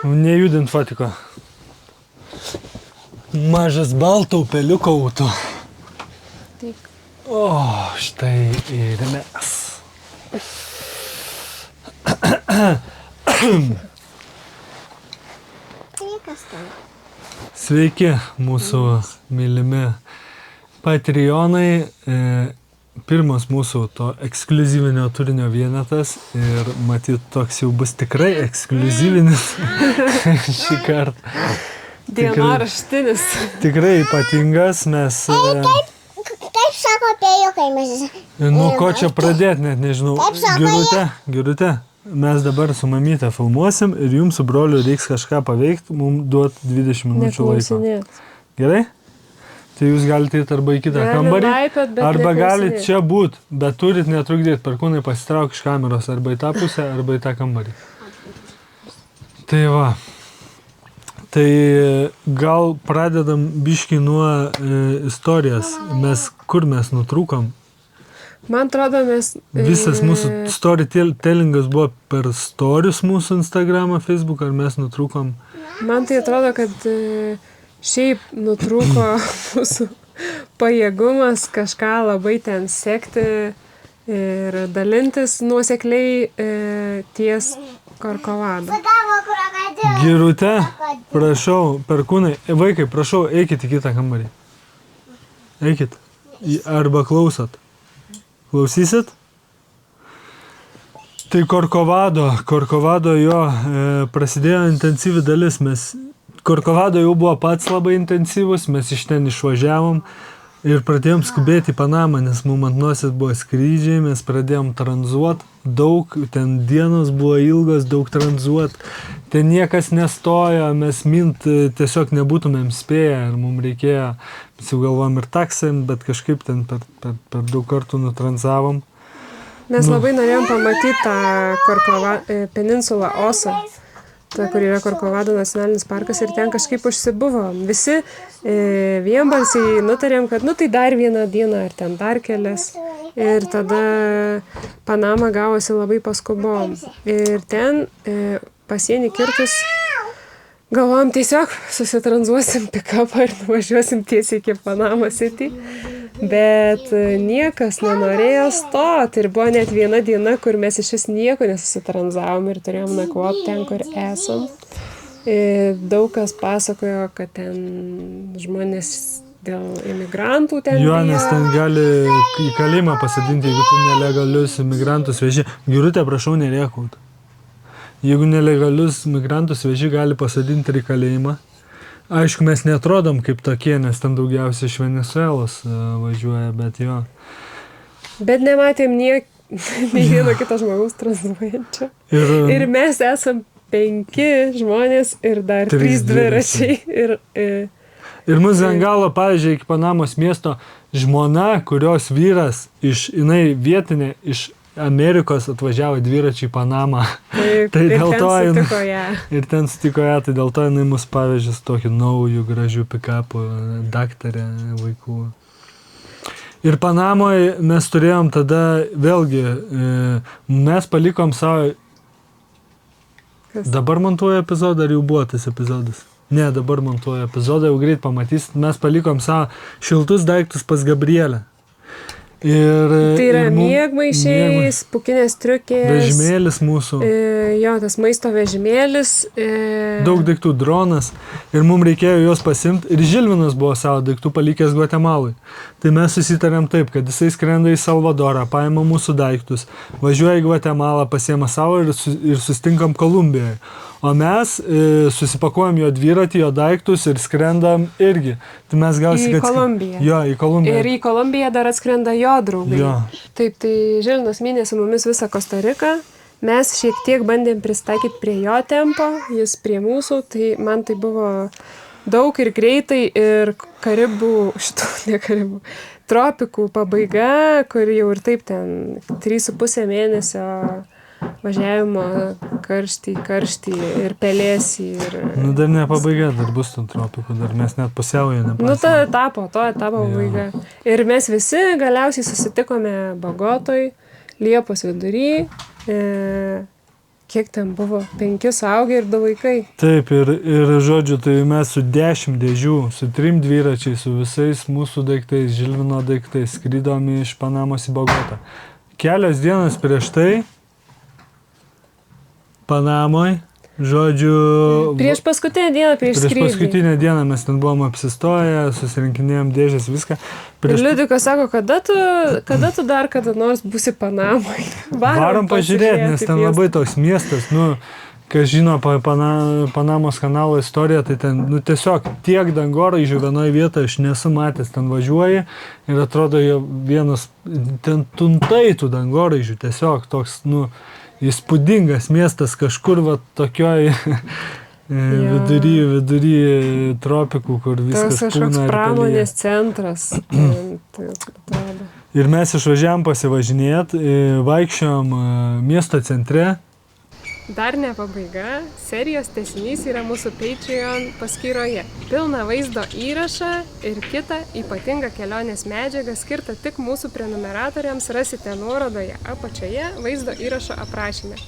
Nejudint fotiko. Mažas balto upeliuko auto. Taip. O, štai ir mes. Sveiki, mūsų mylimi Patreonai. Pirmas mūsų to ekskliuzyvinio turinio vienetas ir matyt toks jau bus tikrai ekskliuzyvinis šį kartą. Dienoraštinis. Tikrai ypatingas, mes... Kaip sako pėjukai mes... Nu, ko čia pradėti, net nežinau. Girute, mes dabar su mamyte filmuosim ir jums su broliu reiks kažką paveikti, mums duot 20 minučių laiko. Gerai? Tai jūs galite įti arba į kitą kambarį, arba galite čia būt, bet turit netrukdėti, Perkūnai pasitrauk iš kameros arba į tą pusę, arba į tą kambarį. Tai va. Tai gal pradedam biškį nuo istorijas. Kur mes nutrūkom? Man atrodo, Visas mūsų storytellingas buvo per storius mūsų Instagramą, Facebook, ar mes nutrūkom? Man tai atrodo, kad šiaip nutrūko mūsų pajėgumas kažką labai ten sekti ir dalintis nuosekliai ties Korkovado. Girute, prašau, Perkūnai, vaikai, prašau, eikit į kitą kambarį. Eikit. Arba klausot. Klausysit? Tai Korkovado jo prasidėjo intensyvi dalis. Korkovado jau buvo pats labai intensyvus, mes iš ten išvažiavom ir pradėjom skubėti į Panamą, nes mums ant nosies buvo skrydžiai, mes pradėjom tranzuot daug, ten dienos buvo ilgos, daug tranzuot, ten niekas nestojo, mes tiesiog nebūtumėm spėję ir mums reikėjo, mes jau galvom ir taksėm, bet kažkaip ten per daug kartų nutranzavom. Mes labai norėjom pamatyti tą peninsulą Osą. Ta, kur yra Korkovado nacionalinis parkas ir ten kažkaip užsibuvom. Visi vienbalsiai nutarėm, kad tai dar vieną dieną ar ten dar kelias. Ir tada Panama gavosi labai paskubom. Ir ten pasienį kirtus galvojom tiesiog susitranzuosim pikapą ir nuvažiuosim tiesiai iki Panama City. Bet niekas nenorėjo stoti ir buvo net viena diena, kur mes iš vis nieko nesusitranzavom ir turėjom nakvoti ten, kur esam. Daug kas pasakojo, kad ten žmonės dėl imigrantų ten bijo. Nes ten gali į kalėjimą pasadinti, jeigu tu nelegalius imigrantus veži. Girute, prašau, nerėkaut. Jeigu nelegalius imigrantus veži, gali pasadinti ir į kalėjimą. Aišku, mes netrodom kaip tokie, nes ten daugiausiai iš Venezuelos važiuoja, bet jo. Bet nematėm nei vieno kito žmogaus tranzuojančio. Ir mes esam 5 žmonės ir dar 3 dviračiai. Ir mūsų ant galo, pavyzdžiui, iki Panamos miesto žmona, kurios vyras jinai vietinė iš Amerikos atvažiavo dviračiai į Panamą. Taip, tai ir ten sutiko ją, tai dėl to jinai mus pavežė tokį naujų, gražių pikapų, daktarę vaikų. Ir Panamoje mes turėjom tada, vėlgi, mes palikom savo... Dabar montuoja epizodą, ar jau buvo tas epizodas? Ne, dabar montuoja epizodą, jau greit pamatysit. Mes palikom savo šiltus daiktus pas Gabrielę. Tai yra miegmaišiai, pukinės striukės. Vežimėlis mūsų. Jo, tas maisto vežimėlis. Daug daiktų, dronas. Ir mums reikėjo juos pasimti. Ir Žilvinas buvo savo daiktų palikęs Gvatemalui. Tai mes susitarėm taip, kad jisai skrenda į Salvadorą, paima mūsų daiktus, važiuoja į Gvatemalą, pasiema savo ir sustinkam Kolumbijoje. O mes susipakuojam jo dviratį, jo daiktus ir skrendam irgi. Tai mes į Kolumbiją. Jo, į Kolumbiją. Ir į Kolumbiją dar atskrenda jo draugai. Jo. Taip, tai Žilvinas mynė su mumis visą Kostariką. Mes šiek tiek bandėm pristaikyti prie jo tempo, jis prie mūsų. Tai man tai buvo daug ir greitai ir tropikų pabaiga, kur jau ir taip ten 3,5 mėnesio važiavimo karštį ir pelėsį. Dar ne pabaiga, dar bus tų tropikų, dar mes net pusiaujo nepasime. To etapo pabaiga. Ir mes visi galiausiai susitikome Bogotoj, Liepos vidury. kiek ten buvo, 5 suaugę ir 2 vaikai. Taip, ir žodžiu, tai mes su 10 dėžių, su 3 dviračiais, su visais mūsų daiktais, Žilvino daiktais, skrydom iš Panamos į Bogotą. Kelios dienas prieš tai Panamoj, žodžiu... Prieš paskutinę dieną, prieš skrydį. Prieš paskutinę dieną mes ten buvom apsistoję, susirinkinėjom dėžės, viską. Ir Liudikas sako, kada tu dar kada nors būsi Panamoj? Varom pažiūrėti, nes ten labai toks miestas, kas žino Panamos kanalo istoriją, tai ten, tiesiog tiek dangoraižių vienoje vietoje aš nesu matęs, ten važiuoji ir atrodo vienas, ten tuntai tų dangoraižių, tiesiog toks, įspūdingas miestas kažkur va tokioj vidury tropikų, kur viskas pūna. Kažkoks pramonės centras. Ir mes išvažiavam pasivažinėti, vaikščiom miesto centre. Dar ne pabaiga, serijos tęsinys yra mūsų Patreon paskyroje. Pilną vaizdo įrašą ir kitą ypatingą kelionės medžiagą skirtą tik mūsų prenumeratoriams rasite nuorodoje apačioje vaizdo įrašo aprašyme.